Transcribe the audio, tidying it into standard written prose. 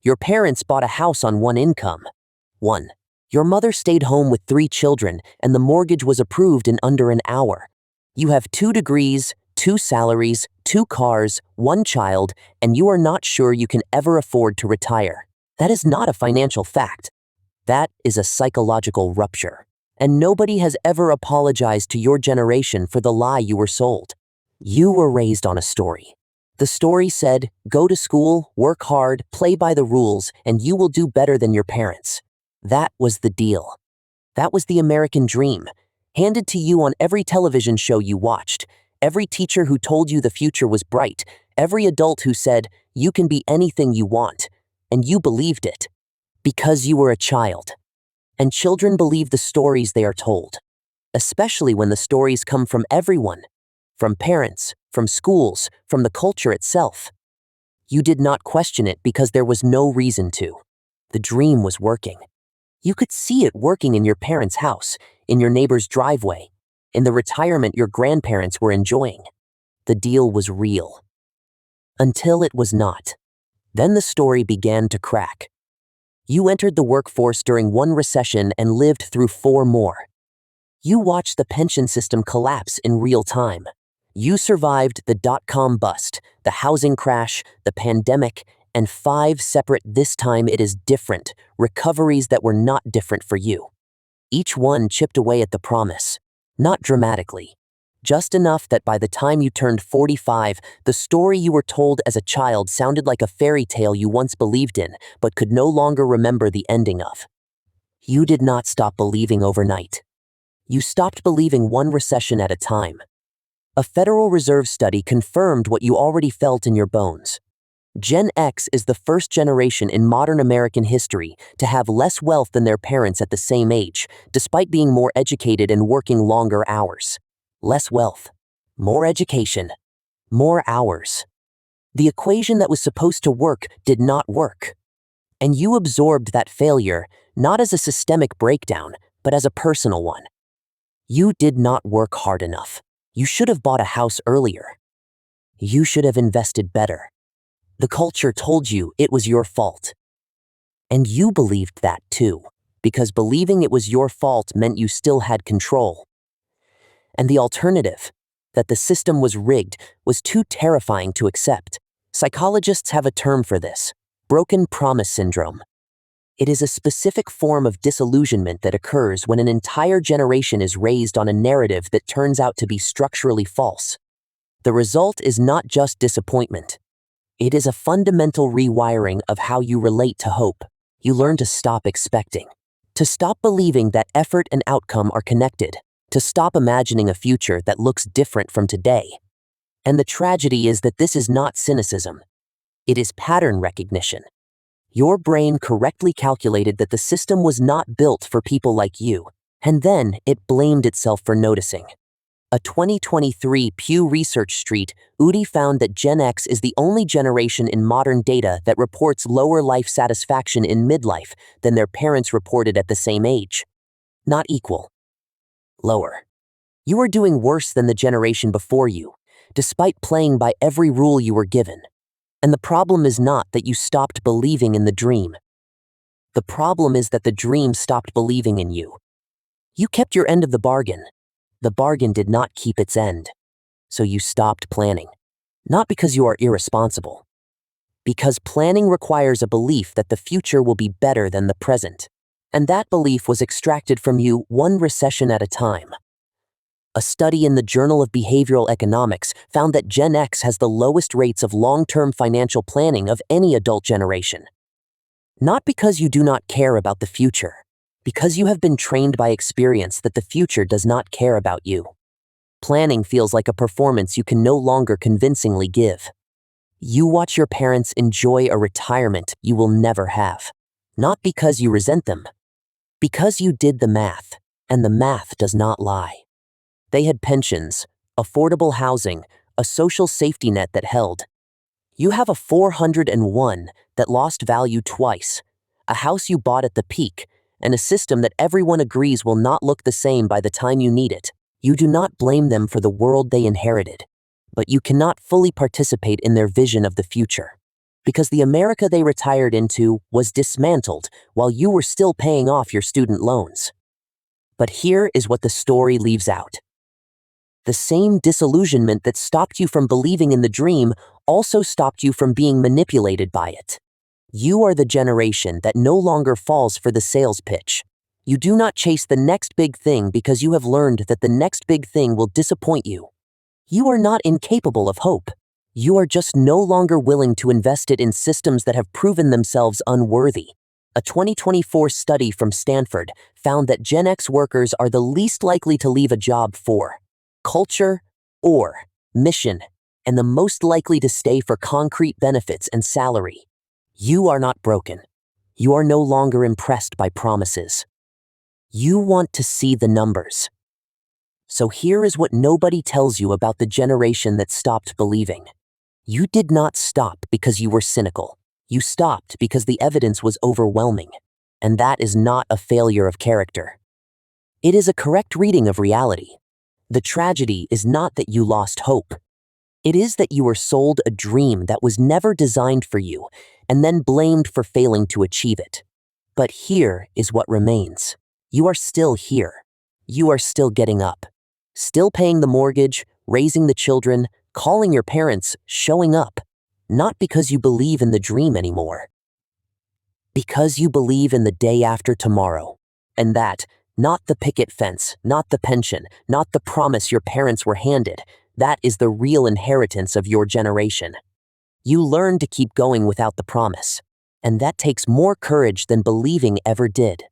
Your parents bought a house on one income. 1. Your mother stayed home with 3 children and the mortgage was approved in under an hour. You have 2 degrees, 2 salaries, 2 cars, 1 child, and you are not sure you can ever afford to retire. That is not a financial fact. That is a psychological rupture. And nobody has ever apologized to your generation for the lie you were sold. You were raised on a story. The story said, go to school, work hard, play by the rules, and you will do better than your parents. That was the deal. That was the American dream, handed to you on every television show you watched, every teacher who told you the future was bright, every adult who said, you can be anything you want, and you believed it. Because you were a child. And children believe the stories they are told, especially when the stories come from everyone, from parents, from schools, from the culture itself. You did not question it because there was no reason to. The dream was working. You could see it working in your parents' house, in your neighbor's driveway, in the retirement your grandparents were enjoying. The deal was real. Until it was not. Then the story began to crack. You entered the workforce during one recession and lived through 4 more. You watched the pension system collapse in real time. You survived the dot-com bust, the housing crash, the pandemic, and 5 separate "this time it is different" recoveries that were not different for you. Each one chipped away at the promise, not dramatically, just enough that by the time you turned 45, the story you were told as a child sounded like a fairy tale you once believed in, but could no longer remember the ending of. You did not stop believing overnight. You stopped believing one recession at a time. A Federal Reserve study confirmed what you already felt in your bones. Gen X is the first generation in modern American history to have less wealth than their parents at the same age, despite being more educated and working longer hours. Less wealth, more education, more hours. The equation that was supposed to work did not work. And you absorbed that failure, not as a systemic breakdown, but as a personal one. You did not work hard enough. You should have bought a house earlier. You should have invested better. The culture told you it was your fault. And you believed that too, because believing it was your fault meant you still had control. And the alternative, that the system was rigged, was too terrifying to accept. Psychologists have a term for this: broken promise syndrome. It is a specific form of disillusionment that occurs when an entire generation is raised on a narrative that turns out to be structurally false. The result is not just disappointment. It is a fundamental rewiring of how you relate to hope. You learn to stop expecting, to stop believing that effort and outcome are connected, to stop imagining a future that looks different from today. And the tragedy is that this is not cynicism. It is pattern recognition. Your brain correctly calculated that the system was not built for people like you, and then it blamed itself for noticing. A 2023 Pew Research Street UDI found that Gen X is the only generation in modern data that reports lower life satisfaction in midlife than their parents reported at the same age. Not equal. Lower. You are doing worse than the generation before you, despite playing by every rule you were given. And the problem is not that you stopped believing in the dream. The problem is that the dream stopped believing in you. You kept your end of the bargain. The bargain did not keep its end. So you stopped planning. Not because you are irresponsible. Because planning requires a belief that the future will be better than the present. And that belief was extracted from you one recession at a time. A study in the Journal of Behavioral Economics found that Gen X has the lowest rates of long-term financial planning of any adult generation. Not because you do not care about the future, because you have been trained by experience that the future does not care about you. Planning feels like a performance you can no longer convincingly give. You watch your parents enjoy a retirement you will never have. Not because you resent them, because you did the math, and the math does not lie. They had pensions, affordable housing, a social safety net that held. You have a 401 that lost value twice, a house you bought at the peak, and a system that everyone agrees will not look the same by the time you need it. You do not blame them for the world they inherited, but you cannot fully participate in their vision of the future. because the America they retired into was dismantled while you were still paying off your student loans. But here is what the story leaves out. The same disillusionment that stopped you from believing in the dream also stopped you from being manipulated by it. You are the generation that no longer falls for the sales pitch. You do not chase the next big thing because you have learned that the next big thing will disappoint you. You are not incapable of hope. You are just no longer willing to invest it in systems that have proven themselves unworthy. A 2024 study from Stanford found that Gen X workers are the least likely to leave a job for culture or mission, and the most likely to stay for concrete benefits and salary. You are not broken. You are no longer impressed by promises. You want to see the numbers. So here is what nobody tells you about the generation that stopped believing. You did not stop because you were cynical. You stopped because the evidence was overwhelming. And that is not a failure of character. It is a correct reading of reality. The tragedy is not that you lost hope. It is that you were sold a dream that was never designed for you and then blamed for failing to achieve it. But here is what remains. You are still here. You are still getting up. Still paying the mortgage, raising the children, calling your parents, showing up. Not because you believe in the dream anymore. Because you believe in the day after tomorrow. And that, not the picket fence, not the pension, not the promise your parents were handed, that is the real inheritance of your generation. You learn to keep going without the promise. And that takes more courage than believing ever did.